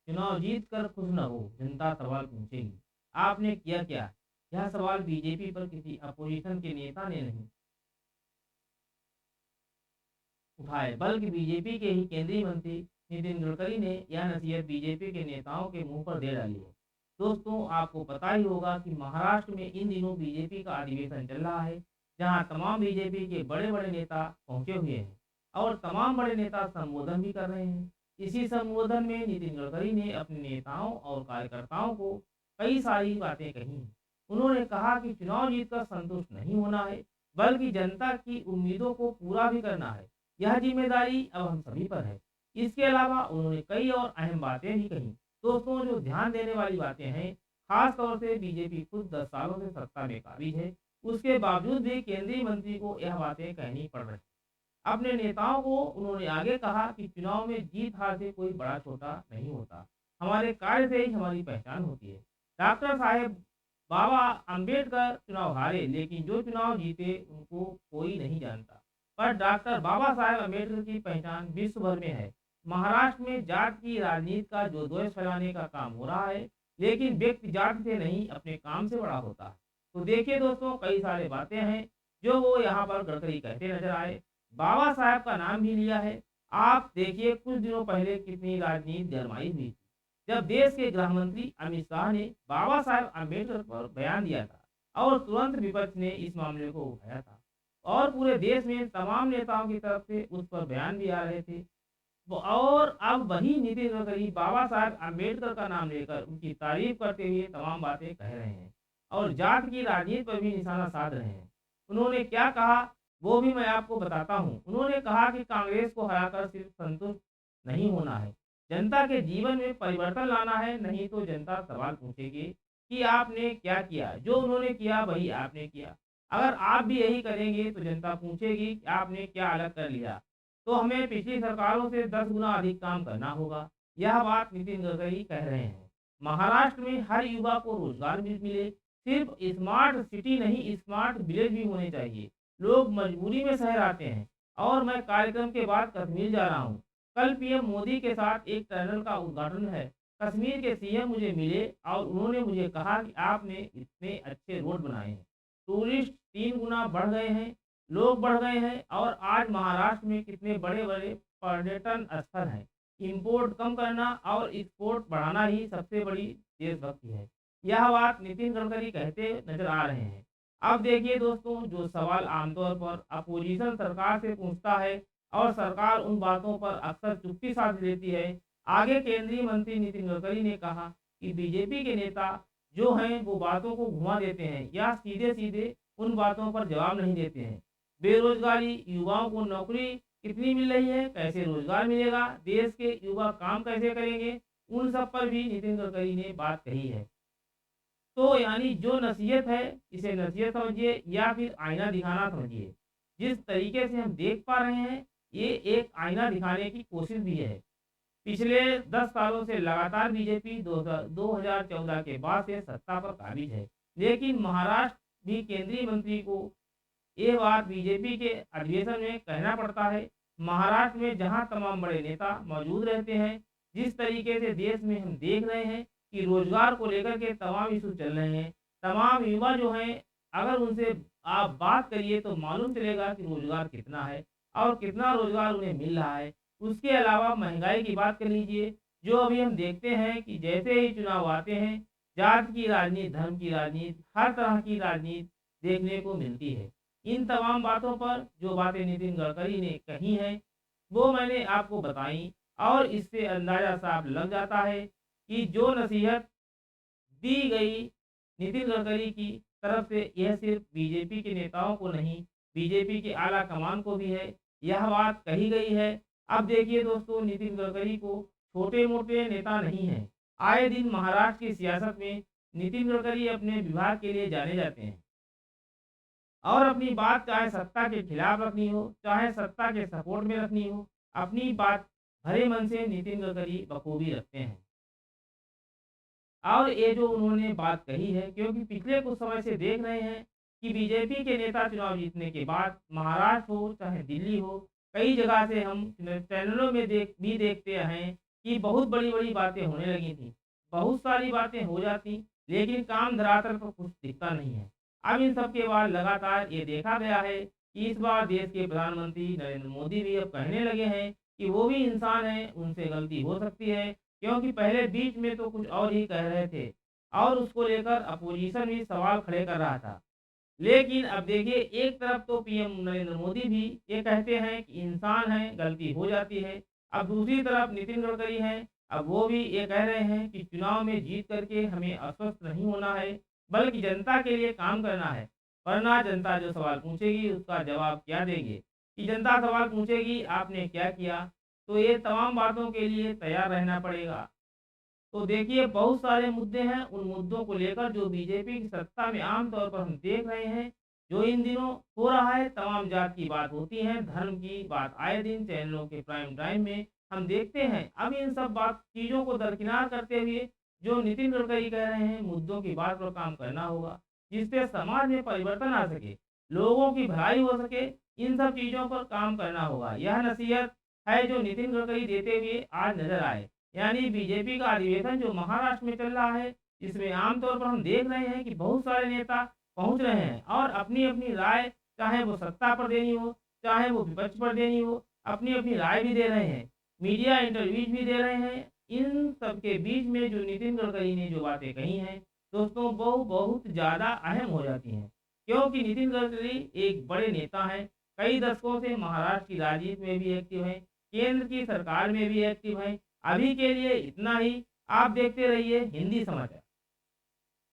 चुनाव जीत कर खुश न हो, जनता सवाल पूछेगी, आपने किया क्या? यह सवाल बीजेपी पर किसी अपोजिशन के नेता ने नहीं उठाए, बल्कि बीजेपी के ही केंद्रीय मंत्री नितिन गडकरी ने यह नसीहत बीजेपी के नेताओं के मुंह पर दे डाली है। दोस्तों, आपको पता ही होगा कि महाराष्ट्र में इन दिनों बीजेपी का अधिवेशन चल रहा है, जहां तमाम बीजेपी के बड़े-बड़े नेता पहुंचे हुए हैं और तमाम बड़े नेता संबोधन भी कर रहे हैं। इसी संबोधन में नितिन गडकरी ने अपने नेताओं और कार्यकर्ताओं को कई सारी बातें कही हैं। उन्होंने कहा कि चुनाव जीतकर संतुष्ट नहीं होना है, बल्कि जनता की उम्मीदों को पूरा भी करना है। यह जिम्मेदारी अब हम सभी पर है। इसके अलावा उन्होंने कई और अहम बातें भी कही। दोस्तों, जो ध्यान देने वाली बातें हैं, खास तौर से बीजेपी खुद 10 सालों से सत्ता में काबिज है, उसके बावजूद भी केंद्रीय मंत्री को यह बातें कहनी पड़ रही। अपने नेताओं को उन्होंने आगे कहा कि चुनाव में जीत हार से कोई बड़ा छोटा नहीं होता, हमारे कार्य से ही हमारी पहचान होती है। डॉक्टर साहेब बाबा अंबेडकर चुनाव हारे, लेकिन जो चुनाव जीते उनको कोई नहीं जानता। पर डॉक्टर बाबा साहेब अम्बेडकर की पहचान विश्व भर में है। महाराष्ट्र में जात की राजनीति का जो द्वेष फैलाने का काम हो रहा है, लेकिन व्यक्ति जाति से नहीं अपने काम से बड़ा होता है। तो देखिए दोस्तों, कई सारे बातें हैं जो वो यहाँ पर गडकरी कहते नजर आए। बाबा साहब का नाम भी लिया है। आप देखिए, कुछ दिनों पहले कितनी राजनीति गरमाई हुई थी, जब देश के गृह मंत्री अमित शाह ने बाबा साहब अम्बेडकर पर बयान दिया था और तुरंत विपक्ष ने इस मामले को उठाया था और पूरे देश में तमाम नेताओं की तरफ से उस पर बयान भी आ रहे थे। और अब वही नितिन गडकरी बाबा साहब अम्बेडकर का नाम लेकर उनकी तारीफ करते हुए तमाम बातें कह रहे हैं और जात की राजनीति पर भी निशाना साध रहे हैं। उन्होंने क्या कहा, वो भी मैं आपको बताता हूँ। उन्होंने कहा कि कांग्रेस को हराकर सिर्फ संतुष्ट नहीं होना है, जनता के जीवन में परिवर्तन लाना है, नहीं तो जनता सवाल पूछेगी कि आपने क्या किया। जो उन्होंने किया वही आपने किया। अगर आप भी यही करेंगे तो जनता पूछेगी कि आपने क्या अलग कर लिया। तो हमें पिछली सरकारों से 10 गुना अधिक काम करना होगा। यह बात नितिन गडकरी कह रहे हैं। महाराष्ट्र में हर युवा को रोजगार भी मिले, सिर्फ स्मार्ट सिटी नहीं, स्मार्ट विलेज भी होने चाहिए। लोग मजबूरी में शहर आते हैं और मैं कार्यक्रम के बाद कश्मीर जा रहा हूँ। कल पीएम मोदी के साथ एक टनल का उद्घाटन है। कश्मीर के सीएम मुझे मिले और उन्होंने मुझे कहा कि आपने इतने अच्छे रोड बनाए हैं, टूरिस्ट 3 गुना बढ़ गए हैं, लोग बढ़ गए हैं और आज महाराष्ट्र में कितने बड़े-बड़े पर्यटन स्थल हैं। इंपोर्ट कम करना और एक्सपोर्ट बढ़ाना ही सबसे बड़ी देशभक्ति है। यह बात नितिन गडकरी कहते नजर आ रहे हैं। अब देखिए दोस्तों, जो सवाल आमतौर पर अपोजिशन सरकार से पूछता है और सरकार उन बातों पर अक्सर चुप्पी साध लेती है। आगे केंद्रीय मंत्री नितिन गडकरी ने कहा कि बीजेपी के नेता जो हैं वो बातों को घुमा देते हैं या सीधे-सीधे उन बातों पर जवाब नहीं देते हैं। बेरोजगारी, युवाओं को नौकरी कितनी मिल रही है, कैसे रोजगार मिलेगा, देश के युवा काम कैसे करेंगे, उन सब पर भी नितिन गडकरी ने बात कही है। तो यानी जो नसीहत है, इसे नसीहत समझिए या फिर आईना दिखाना समझिए। जिस तरीके से हम देख पा रहे हैं, ये एक आईना दिखाने की कोशिश भी है। पिछले 10 सालों से लगातार बीजेपी 2014 के बाद से सत्ता पर काबिज है, लेकिन महाराष्ट्र भी केंद्रीय मंत्री को ये बात बीजेपी के अधिवेशन में कहना पड़ता है। महाराष्ट्र में जहां तमाम बड़े नेता मौजूद रहते हैं, जिस तरीके से देश में हम देख रहे हैं कि रोजगार को लेकर के तमाम इशू चल रहे हैं, तमाम युवा जो हैं, अगर उनसे आप बात करिए तो मालूम चलेगा कि रोजगार कितना है और कितना रोजगार उन्हें मिल रहा है। उसके अलावा महंगाई की बात कर लीजिए, जो अभी हम देखते हैं कि जैसे ही चुनाव आते हैं, जात की राजनीति, धर्म की राजनीति, हर तरह की राजनीति देखने को मिलती है। इन तमाम बातों पर जो बातें नितिन गडकरी ने कही हैं, वो मैंने आपको बताई और इससे अंदाज़ा साफ लग जाता है कि जो नसीहत दी गई नितिन गडकरी की तरफ से, यह सिर्फ बीजेपी के नेताओं को नहीं, बीजेपी के आला कमान को भी है। यह बात कही गई है। अब देखिए दोस्तों, नितिन गडकरी को छोटे-मोटे नेता नहीं हैं। आए दिन महाराष्ट्र की सियासत में नितिन गडकरी अपने विभाग के लिए जाने जाते हैं और अपनी बात चाहे सत्ता के खिलाफ रखनी हो, चाहे सत्ता के सपोर्ट में रखनी हो, अपनी बात भरे मन से नितिन गडकरी बखूबी रखते हैं। और ये जो उन्होंने बात कही है, क्योंकि पिछले कुछ समय से देख रहे हैं कि बीजेपी के नेता चुनाव जीतने के बाद महाराष्ट्र हो चाहे दिल्ली हो, कई जगह से हम चैनलों में देखते हैं कि बहुत बड़ी-बड़ी बातें होने लगी थी। बहुत सारी बातें हो जाती, लेकिन काम धरातल पर कुछ दिखता नहीं है। अब इन सब के बाद लगातार ये देखा गया है कि इस बार देश के प्रधानमंत्री नरेंद्र मोदी भी अब कहने लगे हैं कि वो भी इंसान हैं, उनसे गलती हो सकती है, क्योंकि पहले बीच में तो कुछ और ही कह रहे थे और उसको लेकर अपोजिशन भी सवाल खड़े कर रहा था। लेकिन अब देखिए, एक तरफ तो पीएम नरेंद्र मोदी भी ये कहते हैं कि इंसान है, गलती हो जाती है। अब दूसरी तरफ नितिन गडकरी हैं, अब वो भी ये कह रहे हैं कि चुनाव में जीत करके हमें अस्वस्थ नहीं होना है, बल्कि जनता के लिए काम करना है। वरना जनता जो सवाल पूछेगी उसका जवाब क्या देंगे? कि जनता सवाल पूछेगी आपने क्या किया? तो ये तमाम बातों के लिए तैयार रहना पड़ेगा। तो देखिए, बहुत सारे मुद्दे हैं, उन मुद्दों को लेकर जो बीजेपी की सत्ता में आम तौर पर हम देख रहे हैं, जो इन दिनों हो रहा है, तमाम जात की बात होती है, धर्म की बात आए दिन चैनलों के प्राइम टाइम में हम देखते हैं। अब इन सब बात चीज़ों को दरकिनार करते हुए जो नितिन गडकरी कह रहे हैं, मुद्दों की बात पर काम करना होगा, जिससे समाज में परिवर्तन आ सके, लोगों की भलाई हो सके, इन सब चीज़ों पर काम करना होगा। यह नसीहत है जो नितिन गडकरी देते हुए आज नजर आए। यानी बीजेपी का अधिवेशन जो महाराष्ट्र में चल रहा है, इसमें आमतौर पर हम देख रहे हैं कि बहुत सारे नेता पहुंच रहे हैं और अपनी-अपनी राय, चाहे वो सत्ता पर देनी हो, चाहे वो विपक्ष पर देनी हो, अपनी-अपनी राय भी दे रहे हैं। मीडिया इंटरव्यूज भी दे रहे हैं। इन सब के बीच में जो नितिन गडकरी ने जो बातें कही हैं, दोस्तों वो बहुत ज़्यादा अहम हो जाती हैं। क्योंकि नितिन गडकरी एक बड़े नेता हैं, कई दशकों से महाराष्ट्र की राजनीति में भी एक्टिव हैं, केंद्र की सरकार में भी एक्टिव हैं। अभी के लिए इतना ही। आप देखते रहिए हिंदी समाचार।